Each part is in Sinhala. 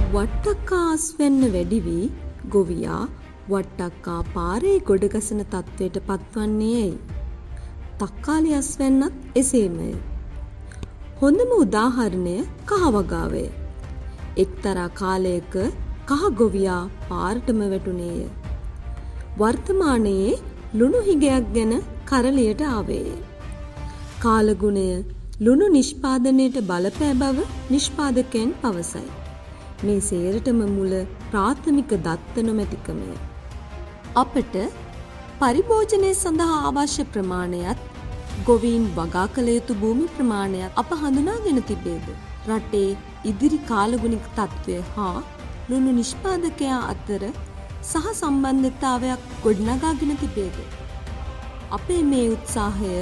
වට්ටක්කා අස්වැන්න වැඩි වී ගොවියා වට්ටක්කා පාරේ ගොඩගසන තත්ත්වයට පත්වන්නේ ඇයි? තක්කාලි අස්වැන්නත් එසේමය. හොඳම උදාහරණය කහවගාවය. එක්තරා කාලයක කහ ගොවියා පාරටම වැටුණේය. වර්තමානයේ ලුණු හිගයක් ගැන කරලියට ආවේය. කාලගුණය ලුණු නිෂ්පාදනයට බලපෑ බව නිෂ්පාදකයන් පවසයි. මේ සේරටම මුල ප්‍රාථමික දත්ත නොමැතිකමය. අපට පරිභෝජනය සඳහා අවශ්‍ය ප්‍රමාණයත් ගොවීන් වගා කළ යුතු භූමි ප්‍රමාණයත් අප හඳුනාගෙන තිබේද? රටේ ඉදිරි කාලගුණික තත්ත්වය හා ලුණු නිෂ්පාදකයා අතර සහ සම්බන්ධතාවයක් ගොඩනගාගෙන තිබේද? අපේ මේ උත්සාහය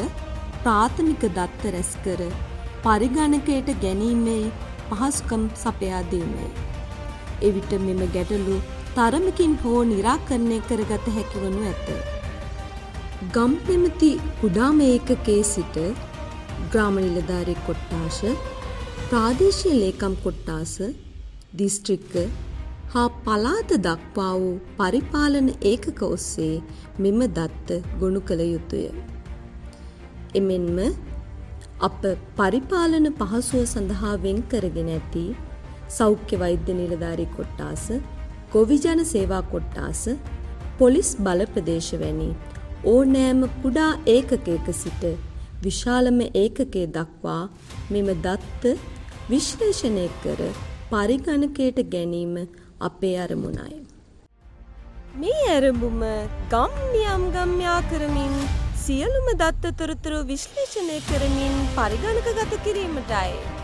ප්‍රාථමික දත්ත රැස් කර පරිගණකයට ගැනීමේ පහසුකම් සපයා දීමයි. එවිට මෙම ගැටලු තරමකින් හෝ නිරාකරණය කරගත හැකි වනු ඇත. ගම් පෙමති කුඩාම ඒකකයේ සිට ග්‍රාම නිලධාරී කොට්ටාශ, ප්‍රාදේශීය ලේකම් කොට්ටාස, දිස්ත්‍රික්ක හා පළාත දක්වා වූ පරිපාලන ඒකක ඔස්සේ මෙම දත්ත ගොනු කළ යුතුය. එමෙන්ම අප පරිපාලන පහසුව සඳහා වෙන් කරගෙන ඇති සෞඛ්‍ය වෛද්‍ය නිලධාරී කොට්ටාස, ගොවි ජන සේවා කොට්ටාස, පොලිස් බල ප්‍රදේශ වැනි ඕනෑම කුඩා ඒකකයක සිට විශාලම ඒකකයේ දක්වා මෙම දත්ත විශ්ලේෂණය කර පරිගණකයට ගැනීම අපේ අරමුණයි. මේ ඇරඹුම ගම් නියම් ගම්යා කරමින් සියලුම දත්ත තොරතුරු විශ්ලේෂණය කරමින් පරිගණකගත කිරීමටයි.